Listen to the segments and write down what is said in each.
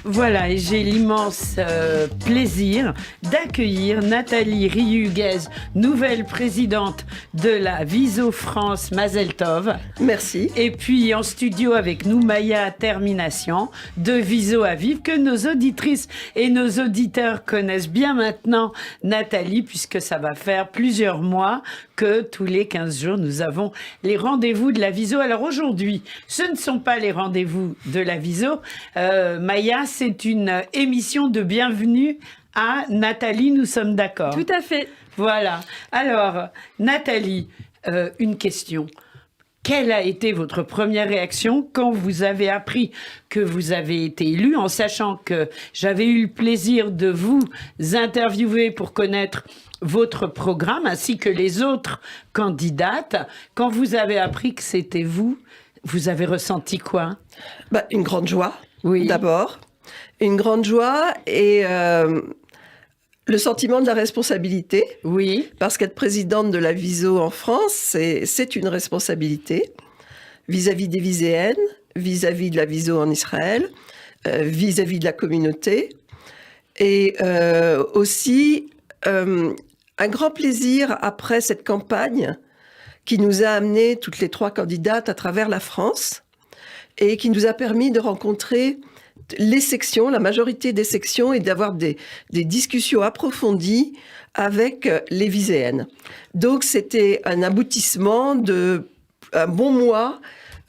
Voilà, et j'ai l'immense plaisir d'accueillir Nathalie Rihuguez, nouvelle présidente de la Viso France Mazel Tov. Merci. Et puis en studio avec nous, Maya Termination de Viso Aviv, que nos auditrices et nos auditeurs connaissent bien maintenant, Nathalie, puisque ça va faire plusieurs mois que tous les 15 jours, nous avons les rendez-vous de la Viso. Alors aujourd'hui, ce ne sont pas les rendez-vous de la Viso. Maya, c'est une émission de bienvenue à Nathalie, nous sommes d'accord? Tout à fait. Voilà. Alors, Nathalie, une question. Quelle a été votre première réaction quand vous avez appris que vous avez été élue, en sachant que j'avais eu le plaisir de vous interviewer pour connaître votre programme, ainsi que les autres candidates. Quand vous avez appris que c'était vous, vous avez ressenti quoi? Une grande joie, oui. D'abord. Une grande joie et le sentiment de la responsabilité. Oui. Parce qu'être présidente de la Viso en France, c'est une responsabilité vis-à-vis des Viséennes, vis-à-vis de la Viso en Israël, vis-à-vis de la communauté. Et aussi un grand plaisir après cette campagne qui nous a amené toutes les trois candidates à travers la France et qui nous a permis de rencontrer les sections, la majorité des sections, et d'avoir des discussions approfondies avec les Viséennes. Donc c'était un aboutissement de un bon mois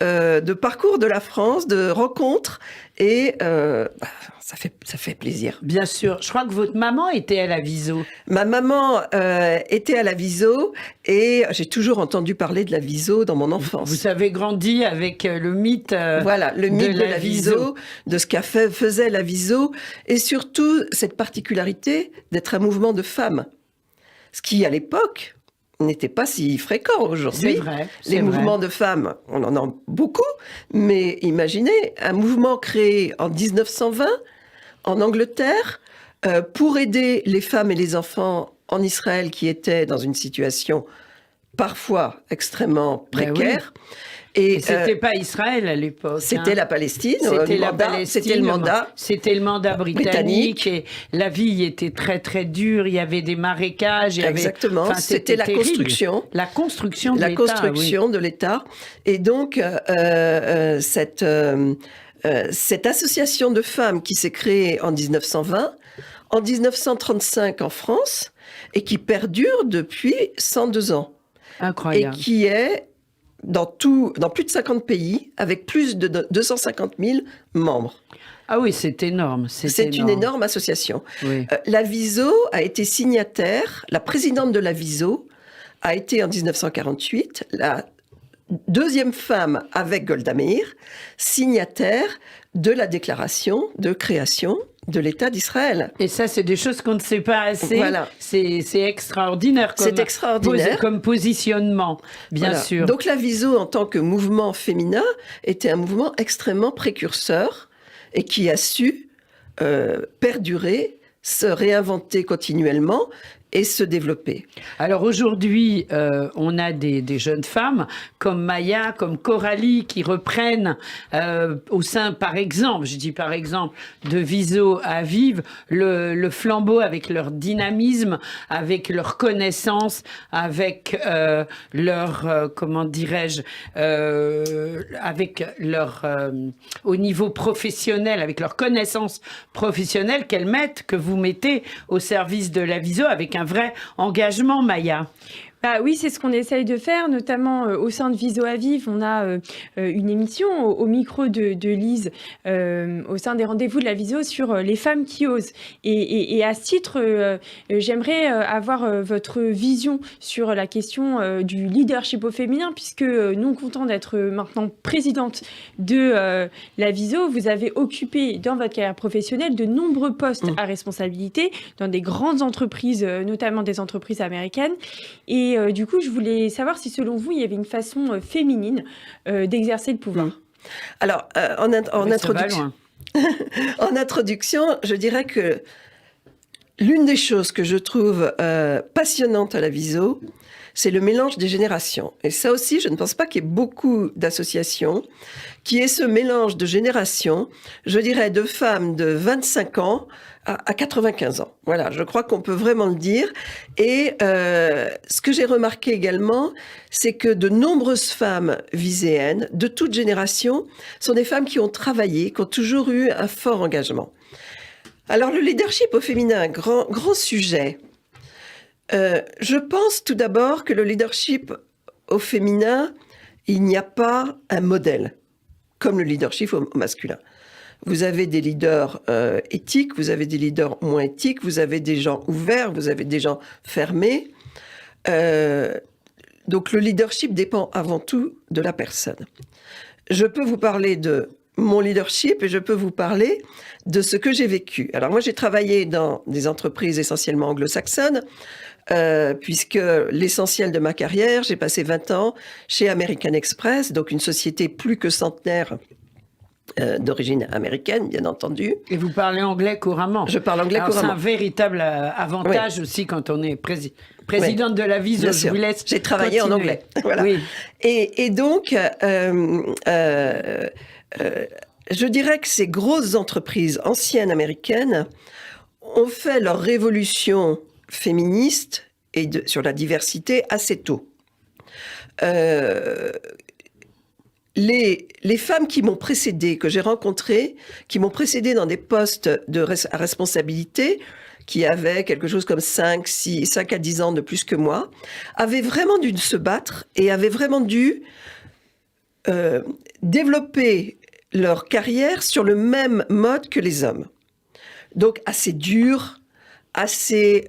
de parcours de la France, de rencontres, et ça fait plaisir. Bien sûr. Je crois que votre maman était à la Viso. Ma maman était à la Viso et j'ai toujours entendu parler de la Viso dans mon enfance. Vous avez grandi avec le mythe voilà, le mythe de la Viso, de ce faisait la Viso, et surtout cette particularité d'être un mouvement de femmes. Ce qui, à l'époque, n'était pas si fréquent aujourd'hui. C'est vrai. Les mouvements de femmes, on en a beaucoup, mais imaginez, un mouvement créé en 1920 en Angleterre pour aider les femmes et les enfants en Israël qui étaient dans une situation parfois extrêmement précaire. Oui. Et c'était pas Israël à l'époque. C'était la Palestine. C'était la Palestine. C'était le mandat. C'était le mandat britannique. Et la vie était très très dure. Il y avait des marécages. Exactement. C'était la construction. La construction de l'État. La construction de l'État. Et donc cette association de femmes qui s'est créée en 1920, en 1935 en France, et qui perdure depuis 102 ans. Incroyable. Et qui est dans plus de 50 pays, avec plus de 250 000 membres. Ah oui, c'est énorme. C'est une énorme association. Oui. La Viso a été signataire, la présidente de la Viso a été en 1948, la deuxième femme avec Golda Meir, signataire de la déclaration de création de l'État d'Israël. Et ça, c'est des choses qu'on ne sait pas assez. Voilà. C'est extraordinaire comme positionnement, bien sûr. Donc la Viso, en tant que mouvement féminin, était un mouvement extrêmement précurseur et qui a su perdurer, se réinventer continuellement et se développer. Alors aujourd'hui, on a des jeunes femmes comme Maya, comme Coralie, qui reprennent au sein, par exemple, de Viso Aviv, le flambeau avec leur dynamisme, avec leur connaissance, avec au niveau professionnel, avec leur connaissance professionnelle que vous mettez au service de la Viso avec un vrai engagement, Maya. Oui, c'est ce qu'on essaye de faire, notamment au sein de Viso Aviv. On a une émission au micro de Lise au sein des rendez-vous de la Viso sur les femmes qui osent. Et à ce titre, j'aimerais avoir votre vision sur la question du leadership au féminin, puisque non content d'être maintenant présidente de la Viso, vous avez occupé dans votre carrière professionnelle de nombreux postes à responsabilité dans des grandes entreprises, notamment des entreprises américaines. Et du coup, je voulais savoir si, selon vous, il y avait une façon féminine d'exercer le pouvoir. Alors, en introduction, je dirais que l'une des choses que je trouve passionnante à la Viso, c'est le mélange des générations. Et ça aussi, je ne pense pas qu'il y ait beaucoup d'associations qui aient ce mélange de générations, je dirais de femmes de 25 ans à 95 ans. Voilà, je crois qu'on peut vraiment le dire. Et ce que j'ai remarqué également, c'est que de nombreuses femmes viséennes, de toute génération, sont des femmes qui ont travaillé, qui ont toujours eu un fort engagement. Alors le leadership au féminin, grand sujet. Je pense tout d'abord que le leadership au féminin, il n'y a pas un modèle, comme le leadership au masculin. Vous avez des leaders éthiques, vous avez des leaders moins éthiques, vous avez des gens ouverts, vous avez des gens fermés. Donc le leadership dépend avant tout de la personne. Je peux vous parler de mon leadership et je peux vous parler de ce que j'ai vécu. Alors moi, j'ai travaillé dans des entreprises essentiellement anglo-saxonnes, puisque l'essentiel de ma carrière, j'ai passé 20 ans chez American Express, donc une société plus que centenaire d'origine américaine, bien entendu. Et vous parlez anglais couramment. Je parle anglais couramment. C'est un véritable avantage aussi quand on est présidente de la Viso. Je vous laisse J'ai travaillé continuer. en anglais. Voilà. Oui. Et donc, je dirais que ces grosses entreprises anciennes américaines ont fait leur révolution féministe et sur la diversité assez tôt. Les femmes qui m'ont précédée, que j'ai rencontrées, qui m'ont précédée dans des postes à responsabilité, qui avaient quelque chose comme 5 à 10 ans de plus que moi, avaient vraiment dû se battre et avaient vraiment dû développer leur carrière sur le même mode que les hommes. Donc assez dur, assez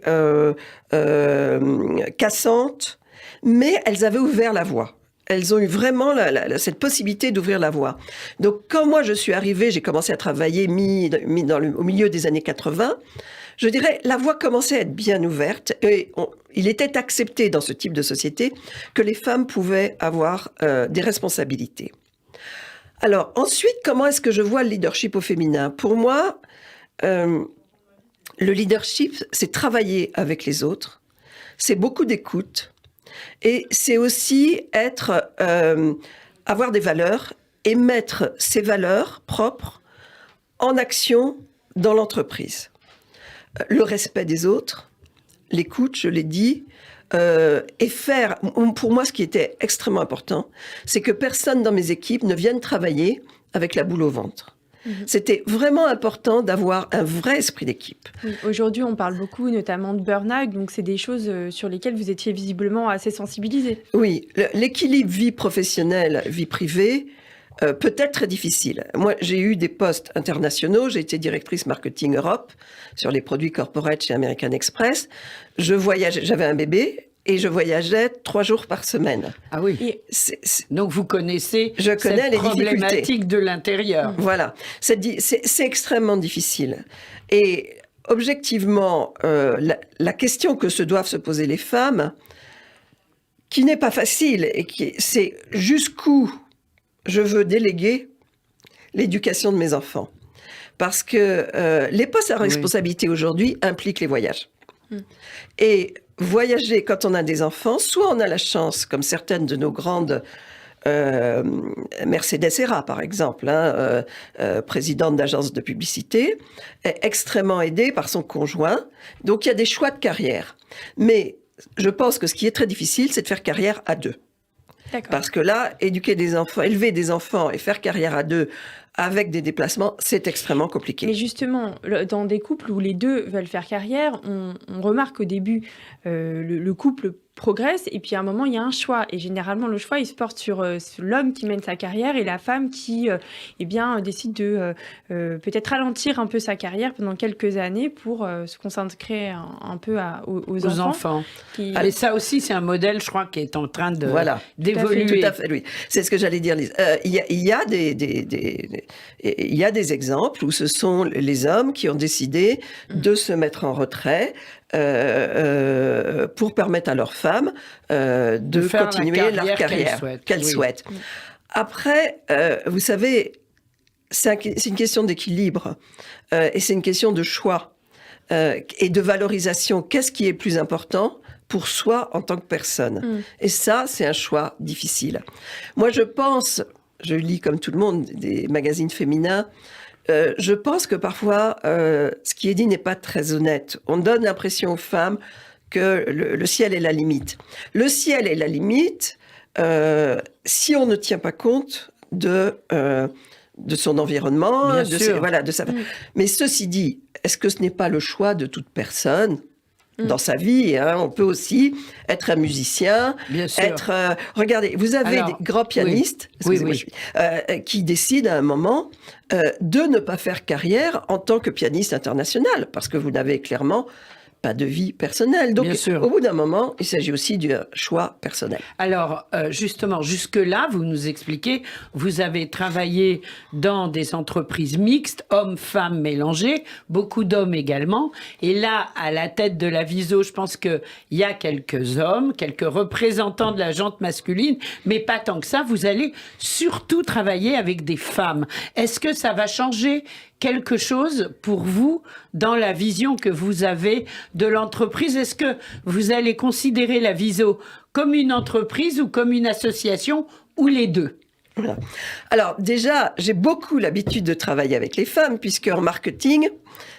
cassante, mais elles avaient ouvert la voie. Elles ont eu vraiment cette possibilité d'ouvrir la voie. Donc, quand moi je suis arrivée, j'ai commencé à travailler au milieu des années 80, je dirais, la voie commençait à être bien ouverte et il était accepté dans ce type de société que les femmes pouvaient avoir des responsabilités. Alors, ensuite, comment est-ce que je vois le leadership au féminin ? Pour moi, le leadership, c'est travailler avec les autres, c'est beaucoup d'écoute, et c'est aussi avoir des valeurs et mettre ces valeurs propres en action dans l'entreprise. Le respect des autres, l'écoute, je l'ai dit, et faire, pour moi, ce qui était extrêmement important, c'est que personne dans mes équipes ne vienne travailler avec la boule au ventre. C'était vraiment important d'avoir un vrai esprit d'équipe. Oui, aujourd'hui, on parle beaucoup notamment de burn-out, donc c'est des choses sur lesquelles vous étiez visiblement assez sensibilisée. Oui, l'équilibre vie professionnelle, vie privée, peut être très difficile. Moi, j'ai eu des postes internationaux, j'ai été directrice marketing Europe sur les produits corporate chez American Express. Je voyageais, j'avais un bébé et je voyageais 3 jours par semaine. Ah oui. Et donc vous connaissez cette les problématiques de l'intérieur. Voilà, c'est extrêmement difficile. Et objectivement, la question que se doivent se poser les femmes, qui n'est pas facile, et c'est jusqu'où je veux déléguer l'éducation de mes enfants. Parce que les postes à responsabilité aujourd'hui impliquent les voyages. Et voyager quand on a des enfants, soit on a la chance, comme certaines de nos grandes Mercedes Serra, par exemple, présidente d'agence de publicité, est extrêmement aidée par son conjoint. Donc il y a des choix de carrière. Mais je pense que ce qui est très difficile, c'est de faire carrière à deux. Parce que là, élever des enfants et faire carrière à deux avec des déplacements, c'est extrêmement compliqué. Mais justement, dans des couples où les deux veulent faire carrière, on remarque au début, le couple progresse et puis à un moment, il y a un choix. Et généralement, le choix, il se porte sur l'homme qui mène sa carrière et la femme qui décide de peut-être ralentir un peu sa carrière pendant quelques années pour se consacrer un peu aux enfants. Et ça aussi, c'est un modèle, je crois, qui est en train d'évoluer. Tout à fait, oui. C'est ce que j'allais dire, Lise. Il y a des exemples où ce sont les hommes qui ont décidé de se mettre en retrait pour permettre à leurs femmes de continuer leur carrière qu'elles souhaitent. Après, vous savez, c'est une question d'équilibre et c'est une question de choix et de valorisation. Qu'est-ce qui est plus important pour soi en tant que personne. Et ça, c'est un choix difficile. Moi, je lis comme tout le monde des magazines féminins, je pense que parfois, ce qui est dit n'est pas très honnête. On donne l'impression aux femmes que le ciel est la limite. Le ciel est la limite si on ne tient pas compte de son environnement, de sa... Mais ceci dit, est-ce que ce n'est pas le choix de toute personne dans sa vie, hein? On peut aussi être un musicien, regardez, vous avez des grands pianistes qui décident à un moment de ne pas faire carrière en tant que pianiste international, parce que vous n'avez clairement pas de vie personnelle. Donc, au bout d'un moment, il s'agit aussi d'un choix personnel. Alors, justement, jusque-là, vous nous expliquez, vous avez travaillé dans des entreprises mixtes, hommes-femmes mélangés, beaucoup d'hommes également. Et là, à la tête de la Viso, je pense qu'il y a quelques hommes, quelques représentants de la gente masculine, mais pas tant que ça. Vous allez surtout travailler avec des femmes. Est-ce que ça va changer quelque chose pour vous dans la vision que vous avez de l'entreprise? Est-ce que vous allez considérer la Viso comme une entreprise ou comme une association ou les deux? Voilà. Alors déjà, j'ai beaucoup l'habitude de travailler avec les femmes, puisque en marketing,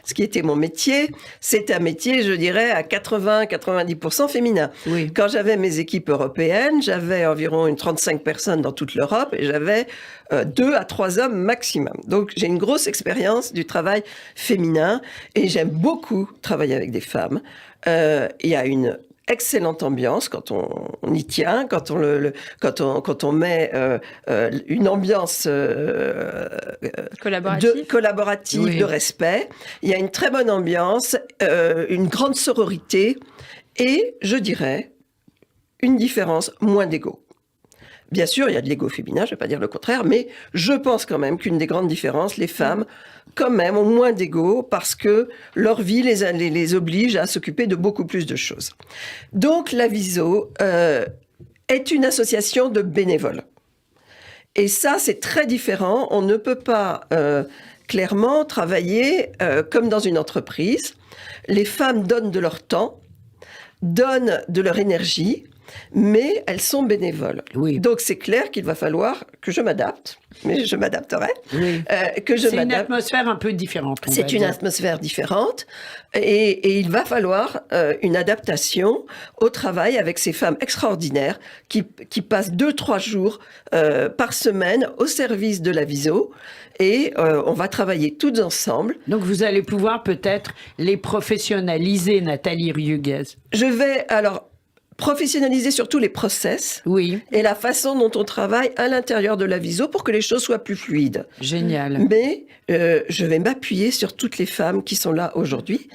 ce qui était mon métier, c'est un métier, je dirais, à 80-90% féminin. Oui. Quand j'avais mes équipes européennes, j'avais environ 35 personnes dans toute l'Europe et j'avais 2 à 3 hommes maximum. Donc j'ai une grosse expérience du travail féminin et j'aime beaucoup travailler avec des femmes. Il y a une excellente ambiance quand on y tient, quand on met une ambiance collaborative, de respect. Il y a une très bonne ambiance, une grande sororité et, je dirais, une différence, moins d'ego. Bien sûr, il y a de l'ego féminin, je ne vais pas dire le contraire, mais je pense quand même qu'une des grandes différences, les femmes, quand même, ont moins d'ego parce que leur vie les oblige à s'occuper de beaucoup plus de choses. Donc, la Viso est une association de bénévoles. Et ça, c'est très différent. On ne peut pas clairement travailler comme dans une entreprise. Les femmes donnent de leur temps, donnent de leur énergie, mais elles sont bénévoles. Oui. Donc c'est clair qu'il va falloir que je m'adapte, mais je m'adapterai. Oui. C'est une atmosphère un peu différente. C'est une atmosphère différente et il va falloir une adaptation au travail avec ces femmes extraordinaires qui passent 2-3 jours par semaine au service de la Viso et on va travailler toutes ensemble. Donc vous allez pouvoir peut-être les professionnaliser, Nathalie Riuguez. Je vais alors professionnaliser surtout les process et la façon dont on travaille à l'intérieur de la Viso pour que les choses soient plus fluides. Génial. Mais je vais m'appuyer sur toutes les femmes qui sont là aujourd'hui.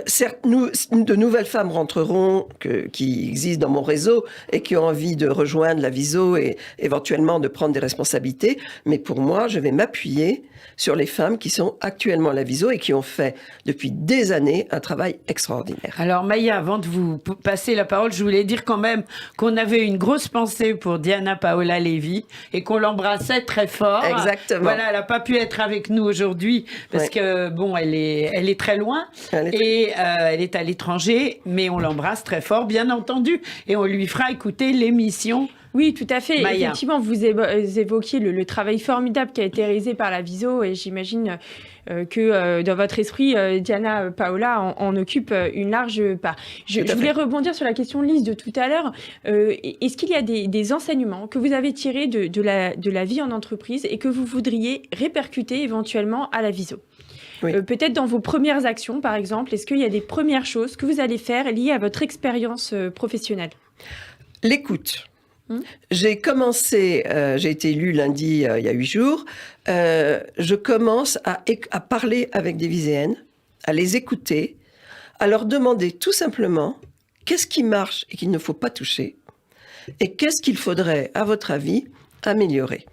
Certes, de nouvelles femmes rentreront qui existent dans mon réseau et qui ont envie de rejoindre la Viso et éventuellement de prendre des responsabilités. Mais pour moi, je vais m'appuyer sur les femmes qui sont actuellement à la Viso et qui ont fait depuis des années un travail extraordinaire. Alors Maya, avant de vous passer la parole, je voulais dire quand même qu'on avait une grosse pensée pour Diana Paola Levi et qu'on l'embrassait très fort. Exactement. Voilà, elle n'a pas pu être avec nous aujourd'hui parce que bon, elle est très loin elle est à l'étranger, mais on l'embrasse très fort, bien entendu, et on lui fera écouter l'émission. Oui, tout à fait. Maya. Effectivement, vous évoquiez le travail formidable qui a été réalisé par la Viso et j'imagine que dans votre esprit, Diana Paola en occupe une large part. Je voulais rebondir sur la question de Lise de tout à l'heure. Est-ce qu'il y a des enseignements que vous avez tirés de la vie en entreprise et que vous voudriez répercuter éventuellement à la Viso ? Oui. Peut-être dans vos premières actions, par exemple, est-ce qu'il y a des premières choses que vous allez faire liées à votre expérience professionnelle ? L'écoute. J'ai commencé, j'ai été élue lundi il y a 8 jours, je commence à parler avec des Viséennes, à les écouter, à leur demander tout simplement qu'est-ce qui marche et qu'il ne faut pas toucher et qu'est-ce qu'il faudrait, à votre avis, améliorer.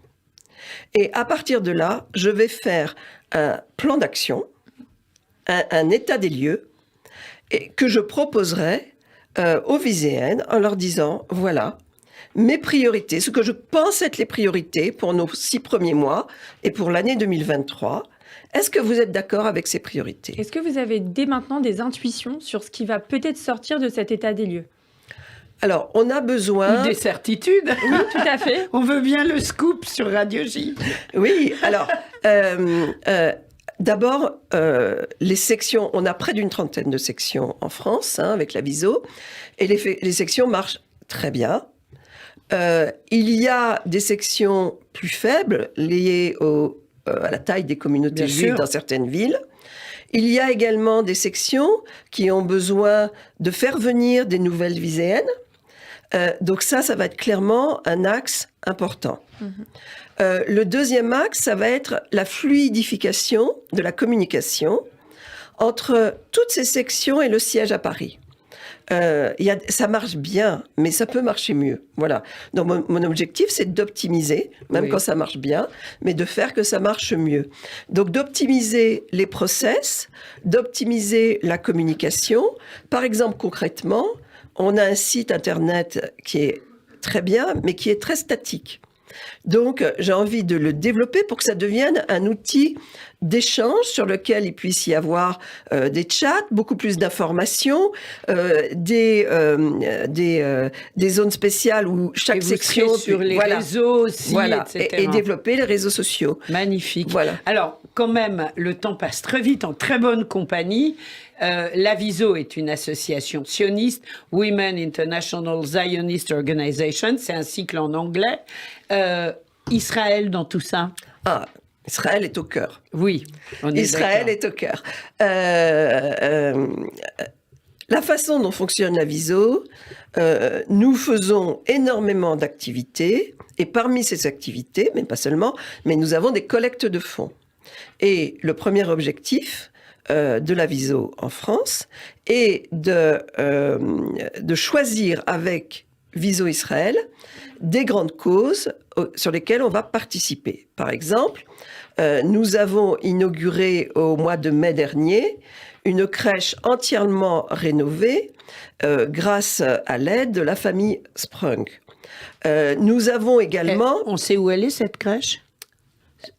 Et à partir de là, je vais faire un plan d'action, un état des lieux et que je proposerai aux Viséennes en leur disant, voilà, mes priorités, ce que je pense être les priorités pour nos 6 premiers mois et pour l'année 2023. Est-ce que vous êtes d'accord avec ces priorités ? Est-ce que vous avez dès maintenant des intuitions sur ce qui va peut-être sortir de cet état des lieux ? Alors, on a besoin... Ou des certitudes. Oui, tout à fait. On veut bien le scoop sur Radio J. Oui, alors, d'abord, les sections, on a près d'une trentaine de sections en France, avec la VISO, et les sections marchent très bien. Il y a des sections plus faibles liées à la taille des communautés juives dans certaines villes. Il y a également des sections qui ont besoin de faire venir des nouvelles viséennes. Donc ça va être clairement un axe important. Le deuxième axe, ça va être la fluidification de la communication entre toutes ces sections et le siège à Paris. Ça marche bien, mais ça peut marcher mieux. Voilà. Donc mon objectif, c'est d'optimiser, même quand ça marche bien, mais de faire que ça marche mieux. Donc d'optimiser les process, d'optimiser la communication. Par exemple, concrètement, on a un site internet qui est très bien, mais qui est très statique. Donc, j'ai envie de le développer pour que ça devienne un outil d'échange sur lequel il puisse y avoir des chats, beaucoup plus d'informations, des zones spéciales où chaque section... sur les réseaux aussi, etc. Et développer les réseaux sociaux. Magnifique. Voilà. Alors, quand même, le temps passe très vite, en très bonne compagnie. La VISO est une association sioniste, Women International Zionist Organization, c'est un cycle en anglais. Israël dans tout ça? Israël est au cœur. Oui, on est Israël d'accord. est au cœur. La façon dont fonctionne la VISO, nous faisons énormément d'activités, et parmi ces activités, mais pas seulement, mais nous avons des collectes de fonds. Et le premier objectif de la VISO en France est de choisir avec VISO Israël des grandes causes sur lesquelles on va participer. Par exemple, nous avons inauguré au mois de mai dernier une crèche entièrement rénovée grâce à l'aide de la famille Sprung. Nous avons également... On sait où elle est, cette crèche?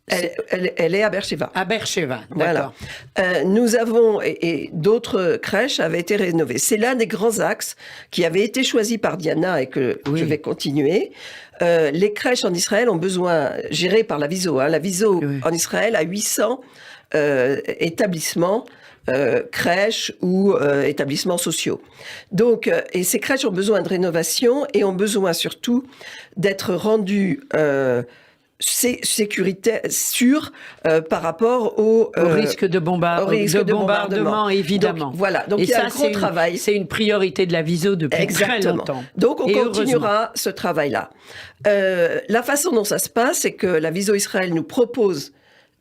Elle est à Beersheba. À Beersheba, d'accord. Voilà. Nous avons, et d'autres crèches avaient été rénovées. C'est l'un des grands axes qui avait été choisi par Diana et que je vais continuer. Les crèches en Israël ont besoin, gérées par la VISO. La VISO en Israël a 800 établissements, crèches ou établissements sociaux. Donc, et ces crèches ont besoin de rénovation et ont besoin surtout d'être rendues sécurité sûre par rapport au risque de bombardement, évidemment. Donc, voilà, donc il y a un gros travail. C'est une priorité de la VISO depuis très longtemps. Donc on continuera ce travail-là. La façon dont ça se passe, c'est que la VISO Israël nous propose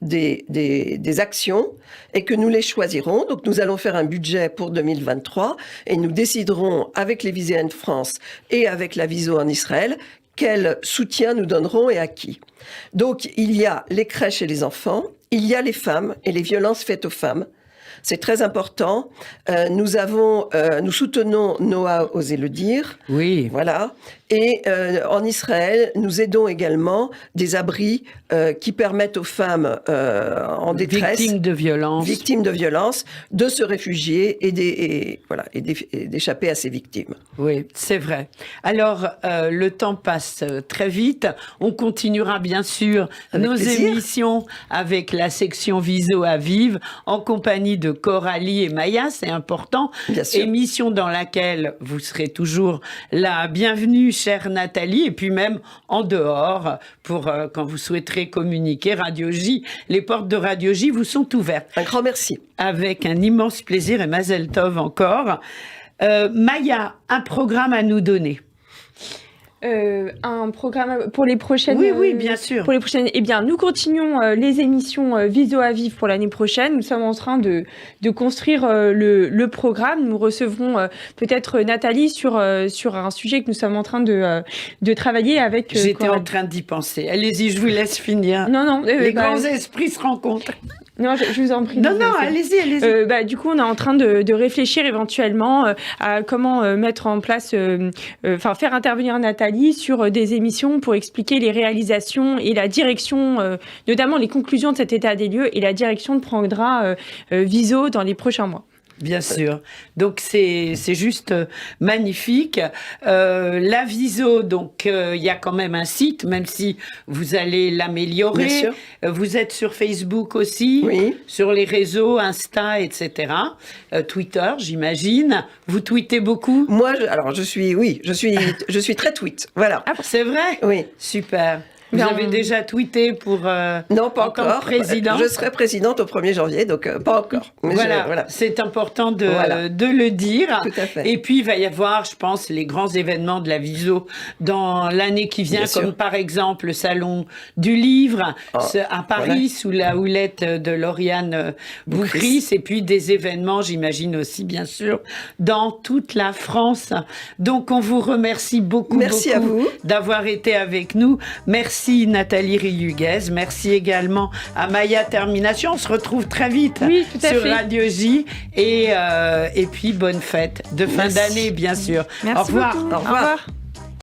des actions et que nous les choisirons. Donc nous allons faire un budget pour 2023 et nous déciderons avec les Viséennes de France et avec la VISO en Israël quel soutien nous donnerons et à qui. Donc, il y a les crèches et les enfants, il y a les femmes et les violences faites aux femmes. C'est très important. Nous soutenons Noah Oser le dire. Oui. Voilà. Et en Israël, nous aidons également des abris qui permettent aux femmes en détresse, victimes de violence, de se réfugier et d'échapper à ces victimes. Oui, c'est vrai. Alors, le temps passe très vite. On continuera bien sûr nos émissions avec la section VISO à Vive en compagnie de Coralie et Maya, c'est important. Bien sûr. Émission dans laquelle vous serez toujours la bienvenue, chère Nathalie, et puis même en dehors, pour quand vous souhaiterez communiquer. Radio J, les portes de Radio J vous sont ouvertes. Un grand merci. Avec un immense plaisir et Mazel Tov encore. Maya, un programme à nous donner. Un programme pour les prochaines... Oui, bien sûr. Pour les prochaines... Eh bien, nous continuons les émissions VISO à Vive pour l'année prochaine. Nous sommes en train de construire le programme. Nous recevrons peut-être Nathalie sur un sujet que nous sommes en train de travailler avec... J'étais en train d'y penser. Allez-y, je vous laisse finir. Non. Les grands esprits se rencontrent. Non, je vous en prie. Non, allez-y. Du coup, on est en train de réfléchir éventuellement à comment mettre en place, faire intervenir Nathalie sur des émissions pour expliquer les réalisations et la direction, notamment les conclusions de cet état des lieux et la direction de prendra VISO dans les prochains mois. Bien sûr. Donc c'est juste magnifique. La Viso, donc il y a quand même un site, même si vous allez l'améliorer. Bien sûr. Vous êtes sur Facebook aussi, Oui. sur les réseaux, Insta, etc. Twitter, j'imagine. Vous tweetez beaucoup? Moi, je suis très tweet. Voilà. Ah, c'est vrai? Oui. Super. Vous Ben, avez déjà tweeté pour Non, pas en tant encore. que présidente? Je serai présidente au 1er janvier, donc pas encore. Mais Voilà, c'est important de le dire. Tout à fait. Et puis, il va y avoir, je pense, les grands événements de la Viso dans l'année qui vient, Bien comme sûr. par exemple le Salon du Livre à Paris, voilà. sous la houlette de Lauriane Boukris, et puis des événements, j'imagine aussi, bien sûr, dans toute la France. Donc, on vous remercie beaucoup, Merci à vous. d'avoir été avec nous. Merci Nathalie Riuguez. Merci également à Maya Termination. On se retrouve très vite Oui, tout à sur fait. Radio J. Et puis, bonne fête de fin Merci. d'année, bien sûr. Merci Au revoir. beaucoup. Au revoir.